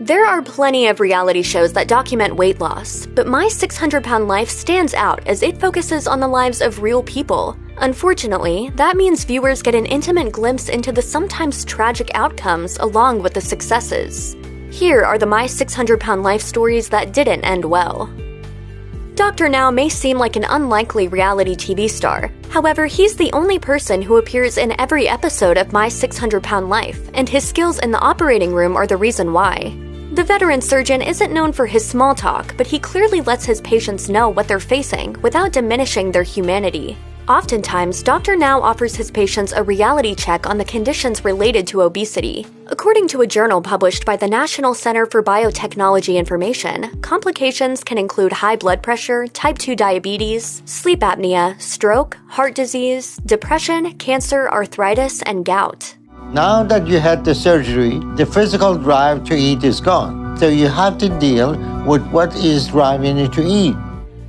There are plenty of reality shows that document weight loss, but My 600-Pound Life stands out as it focuses on the lives of real people. Unfortunately, that means viewers get an intimate glimpse into the sometimes tragic outcomes along with the successes. Here are the My 600-Pound Life stories that didn't end well. Dr. Now may seem like an unlikely reality TV star. However, he's the only person who appears in every episode of My 600-Pound Life, and his skills in the operating room are the reason why. The veteran surgeon isn't known for his small talk, but he clearly lets his patients know what they're facing without diminishing their humanity. Oftentimes, Dr. Now offers his patients a reality check on the conditions related to obesity. According to a journal published by the National Center for Biotechnology Information, complications can include high blood pressure, type 2 diabetes, sleep apnea, stroke, heart disease, depression, cancer, arthritis, and gout. Now that you had the surgery, the physical drive to eat is gone. So you have to deal with what is driving you to eat.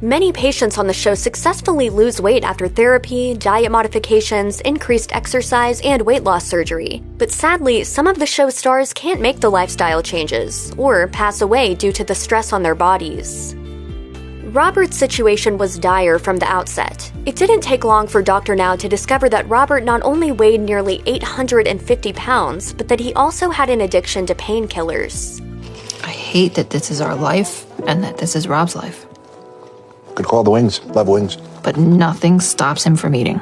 Many patients on the show successfully lose weight after therapy, diet modifications, increased exercise, and weight loss surgery. But sadly, some of the show stars can't make the lifestyle changes, or pass away due to the stress on their bodies. Robert's situation was dire from the outset. It didn't take long for Dr. Now to discover that Robert not only weighed nearly 850 pounds, but that he also had an addiction to painkillers. I hate that this is our life and that this is Rob's life. Could call the wings. Love wings. But nothing stops him from eating.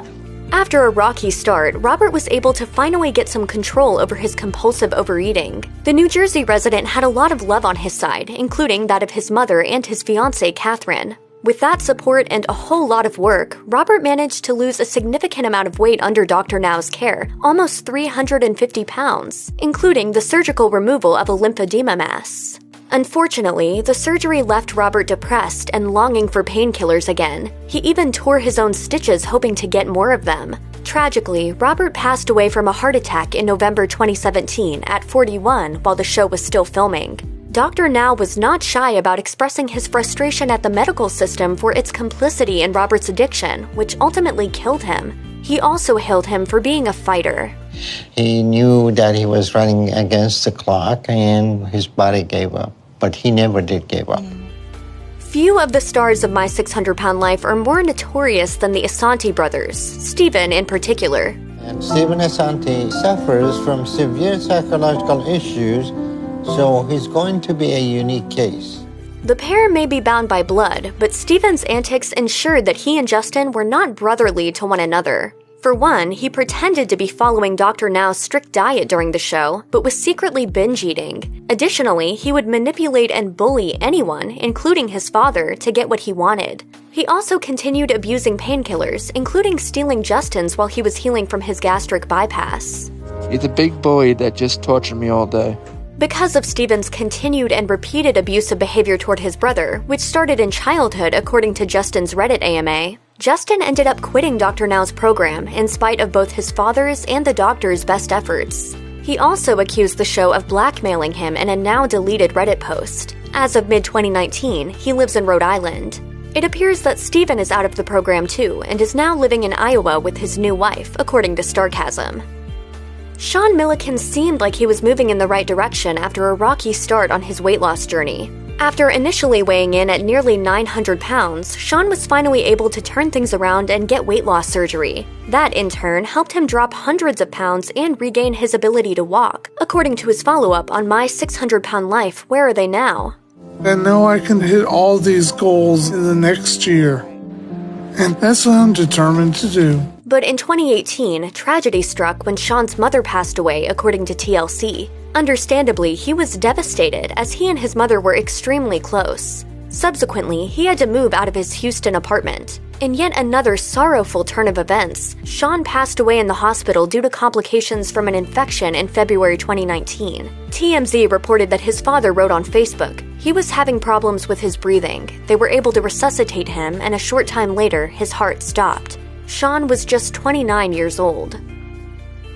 After a rocky start, Robert was able to finally get some control over his compulsive overeating. The New Jersey resident had a lot of love on his side, including that of his mother and his fiancée, Catherine. With that support and a whole lot of work, Robert managed to lose a significant amount of weight under Dr. Now's care, almost 350 pounds, including the surgical removal of a lymphedema mass. Unfortunately, the surgery left Robert depressed and longing for painkillers again. He even tore his own stitches hoping to get more of them. Tragically, Robert passed away from a heart attack in November 2017 at 41 while the show was still filming. Dr. Now was not shy about expressing his frustration at the medical system for its complicity in Robert's addiction, which ultimately killed him. He also hailed him for being a fighter. He knew that he was running against the clock and his body gave up. But he never did give up. Few of the stars of My 600-Pound Life are more notorious than the Asante brothers, Stephen in particular. And Stephen Asante suffers from severe psychological issues, so he's going to be a unique case. The pair may be bound by blood, but Stephen's antics ensured that he and Justin were not brotherly to one another. For one, he pretended to be following Dr. Now's strict diet during the show, but was secretly binge eating. Additionally, he would manipulate and bully anyone, including his father, to get what he wanted. He also continued abusing painkillers, including stealing Justin's while he was healing from his gastric bypass. He's a big boy that just tortured me all day. Because of Stephen's continued and repeated abusive behavior toward his brother, which started in childhood according to Justin's Reddit AMA, Justin ended up quitting Dr. Now's program in spite of both his father's and the doctor's best efforts. He also accused the show of blackmailing him in a now-deleted Reddit post. As of mid-2019, he lives in Rhode Island. It appears that Stephen is out of the program too and is now living in Iowa with his new wife, according to Starcasm. Sean Milliken seemed like he was moving in the right direction after a rocky start on his weight loss journey. After initially weighing in at nearly 900 pounds, Sean was finally able to turn things around and get weight loss surgery. That, in turn, helped him drop hundreds of pounds and regain his ability to walk. According to his follow-up on My 600-Pound Life, where are they now? And now I can hit all these goals in the next year. And that's what I'm determined to do. But in 2018, tragedy struck when Sean's mother passed away, according to TLC. Understandably, he was devastated as he and his mother were extremely close. Subsequently, he had to move out of his Houston apartment. In yet another sorrowful turn of events, Sean passed away in the hospital due to complications from an infection in February 2019. TMZ reported that his father wrote on Facebook, he was having problems with his breathing. They were able to resuscitate him, and a short time later, his heart stopped. Sean was just 29 years old.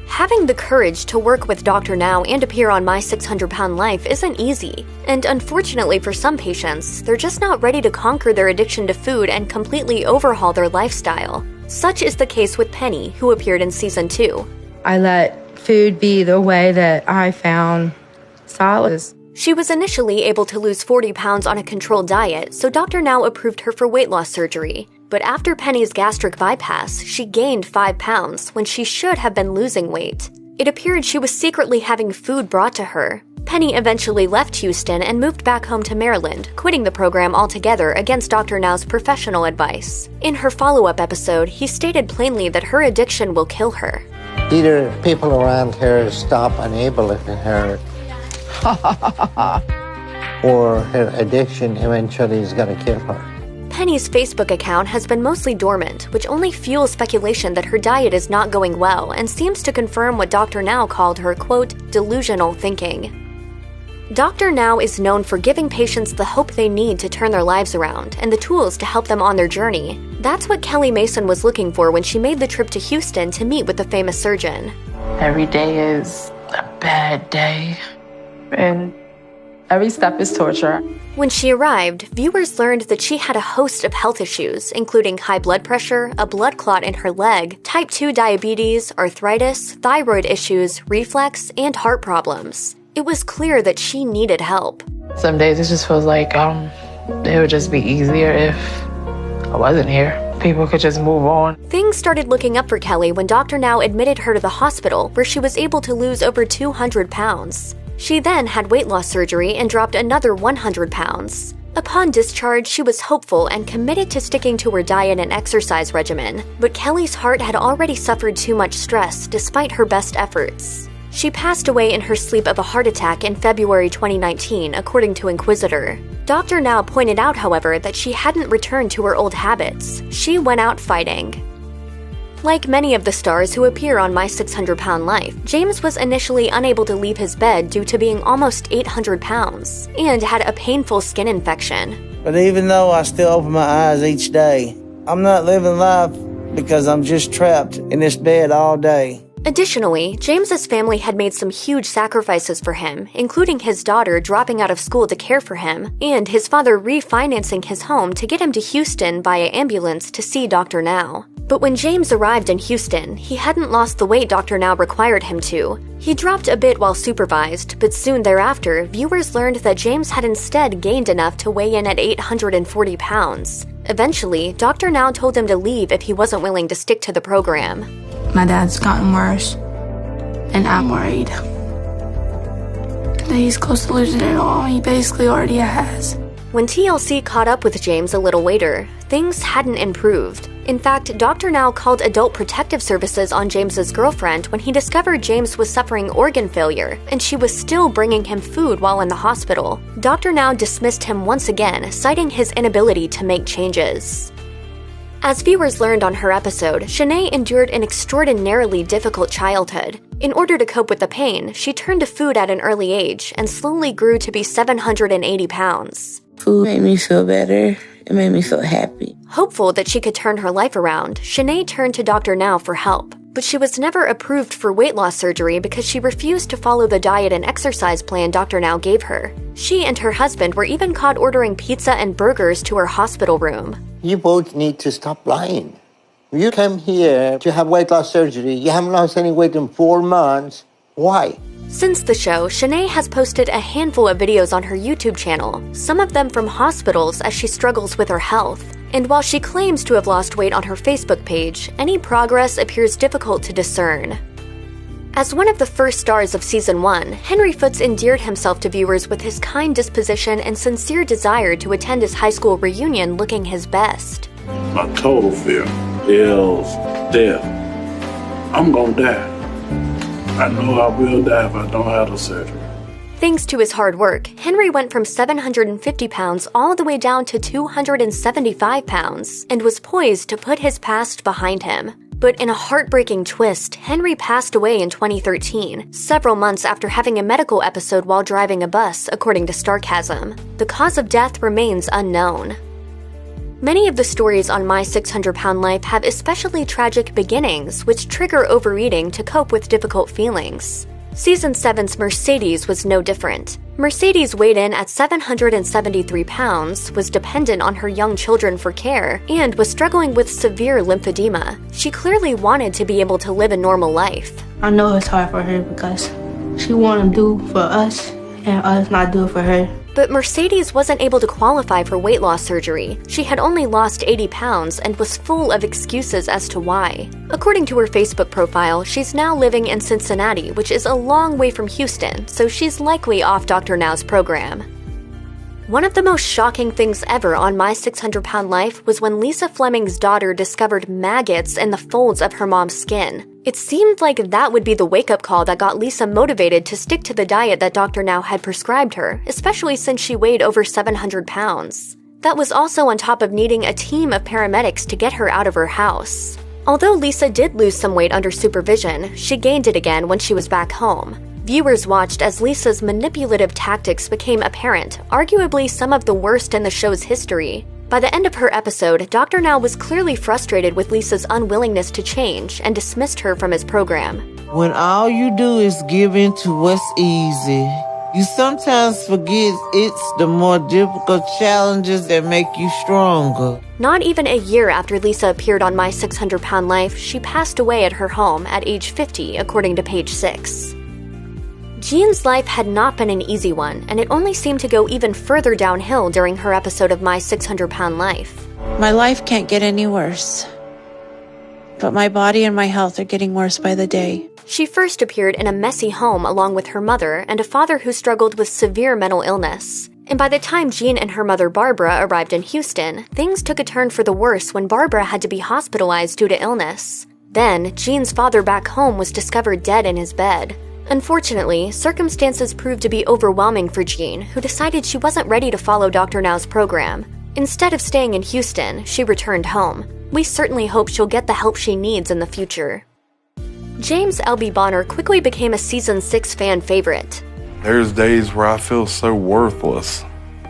Having the courage to work with Dr. Now and appear on My 600-Pound Life isn't easy, and unfortunately for some patients, they're just not ready to conquer their addiction to food and completely overhaul their lifestyle. Such is the case with Penny, who appeared in Season 2. I let food be the way that I found solace. She was initially able to lose 40 pounds on a controlled diet, so Dr. Now approved her for weight loss surgery. But after Penny's gastric bypass, she gained 5 pounds when she should have been losing weight. It appeared she was secretly having food brought to her. Penny eventually left Houston and moved back home to Maryland, quitting the program altogether against Dr. Now's professional advice. In her follow-up episode, he stated plainly that her addiction will kill her. Either people around her stop enabling her, or her addiction eventually is going to kill her. Penny's Facebook account has been mostly dormant, which only fuels speculation that her diet is not going well and seems to confirm what Dr. Now called her, quote, delusional thinking. Dr. Now is known for giving patients the hope they need to turn their lives around and the tools to help them on their journey. That's what Kelly Mason was looking for when she made the trip to Houston to meet with the famous surgeon. Every day is a bad day, and every step is torture. When she arrived, viewers learned that she had a host of health issues, including high blood pressure, a blood clot in her leg, type 2 diabetes, arthritis, thyroid issues, reflux, and heart problems. It was clear that she needed help. Some days it just feels like it would just be easier if I wasn't here. People could just move on. Things started looking up for Kelly when Dr. Now admitted her to the hospital, where she was able to lose over 200 pounds. She then had weight loss surgery and dropped another 100 pounds. Upon discharge, she was hopeful and committed to sticking to her diet and exercise regimen, but Kelly's heart had already suffered too much stress despite her best efforts. She passed away in her sleep of a heart attack in February 2019, according to Inquisitor. Dr. Now pointed out, however, that she hadn't returned to her old habits. She went out fighting. Like many of the stars who appear on My 600-Pound Life, James was initially unable to leave his bed due to being almost 800 pounds and had a painful skin infection. But even though I still open my eyes each day, I'm not living life because I'm just trapped in this bed all day. Additionally, James's family had made some huge sacrifices for him, including his daughter dropping out of school to care for him, and his father refinancing his home to get him to Houston via ambulance to see Dr. Now. But when James arrived in Houston, he hadn't lost the weight Dr. Now required him to. He dropped a bit while supervised, but soon thereafter, viewers learned that James had instead gained enough to weigh in at 840 pounds. Eventually, Dr. Now told him to leave if he wasn't willing to stick to the program. My dad's gotten worse, and I'm worried that he's close to losing it all. He basically already has. When TLC caught up with James a little later, things hadn't improved. In fact, Dr. Now called Adult Protective Services on James's girlfriend when he discovered James was suffering organ failure, and she was still bringing him food while in the hospital. Dr. Now dismissed him once again, citing his inability to make changes. As viewers learned on her episode, Shanae endured an extraordinarily difficult childhood. In order to cope with the pain, she turned to food at an early age and slowly grew to be 780 pounds. Food made me feel better. It made me feel happy. Hopeful that she could turn her life around, Shanae turned to Dr. Now for help. But she was never approved for weight loss surgery because she refused to follow the diet and exercise plan Dr. Now gave her. She and her husband were even caught ordering pizza and burgers to her hospital room. You both need to stop lying. You came here to have weight loss surgery. You haven't lost any weight in 4 months. Why? Since the show, Shanae has posted a handful of videos on her YouTube channel, some of them from hospitals as she struggles with her health. And while she claims to have lost weight on her Facebook page, any progress appears difficult to discern. As one of the first stars of Season 1, Henry Foots endeared himself to viewers with his kind disposition and sincere desire to attend his high school reunion looking his best. My total fear is death. I'm gonna die. I know I will die if I don't have the surgery. Thanks to his hard work, Henry went from 750 pounds all the way down to 275 pounds and was poised to put his past behind him. But in a heartbreaking twist, Henry passed away in 2013, several months after having a medical episode while driving a bus, according to Starcasm. The cause of death remains unknown. Many of the stories on My 600-Pound Life have especially tragic beginnings, which trigger overeating to cope with difficult feelings. Season 7's Mercedes was no different. Mercedes weighed in at 773 pounds, was dependent on her young children for care, and was struggling with severe lymphedema. She clearly wanted to be able to live a normal life. I know it's hard for her because she want to do for us and us not do it for her. But Mercedes wasn't able to qualify for weight loss surgery. She had only lost 80 pounds and was full of excuses as to why. According to her Facebook profile, she's now living in Cincinnati, which is a long way from Houston, so she's likely off Dr. Now's program. One of the most shocking things ever on My 600 Pound Life was when Lisa Fleming's daughter discovered maggots in the folds of her mom's skin. It seemed like that would be the wake-up call that got Lisa motivated to stick to the diet that Dr. Now had prescribed her, especially since she weighed over 700 pounds. That was also on top of needing a team of paramedics to get her out of her house. Although Lisa did lose some weight under supervision, she gained it again when she was back home. Viewers watched as Lisa's manipulative tactics became apparent, arguably some of the worst in the show's history. By the end of her episode, Dr. Now was clearly frustrated with Lisa's unwillingness to change and dismissed her from his program. When all you do is give in to what's easy, you sometimes forget it's the more difficult challenges that make you stronger. Not even a year after Lisa appeared on My 600 Pound Life, she passed away at her home at age 50, according to Page 6. Jean's life had not been an easy one, and it only seemed to go even further downhill during her episode of My 600 Pound Life. My life can't get any worse, but my body and my health are getting worse by the day. She first appeared in a messy home along with her mother and a father who struggled with severe mental illness. And by the time Jean and her mother Barbara arrived in Houston, things took a turn for the worse when Barbara had to be hospitalized due to illness. Then, Jean's father back home was discovered dead in his bed. Unfortunately, circumstances proved to be overwhelming for Jean, who decided she wasn't ready to follow Dr. Now's program. Instead of staying in Houston, she returned home. We certainly hope she'll get the help she needs in the future. James L.B. Bonner quickly became a Season 6 fan favorite. There's days where I feel so worthless,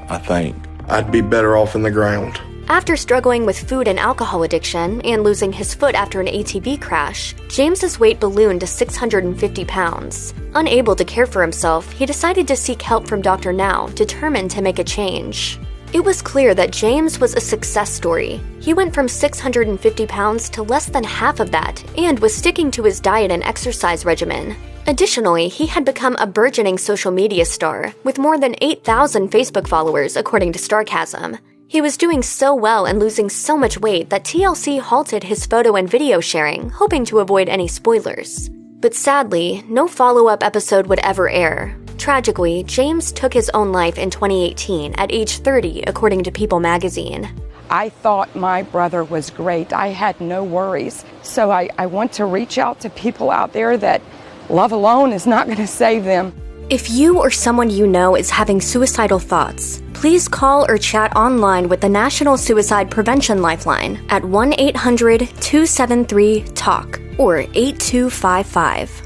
I think. I'd be better off in the ground. After struggling with food and alcohol addiction and losing his foot after an ATV crash, James's weight ballooned to 650 pounds. Unable to care for himself, he decided to seek help from Dr. Now, determined to make a change. It was clear that James was a success story. He went from 650 pounds to less than half of that and was sticking to his diet and exercise regimen. Additionally, he had become a burgeoning social media star, with more than 8,000 Facebook followers, according to Starcasm. He was doing so well and losing so much weight that TLC halted his photo and video sharing, hoping to avoid any spoilers. But sadly, no follow-up episode would ever air. Tragically, James took his own life in 2018 at age 30, according to People magazine. I thought my brother was great. I had no worries. So I want to reach out to people out there that love alone is not going to save them. If you or someone you know is having suicidal thoughts, please call or chat online with the National Suicide Prevention Lifeline at 1-800-273-TALK or 8255.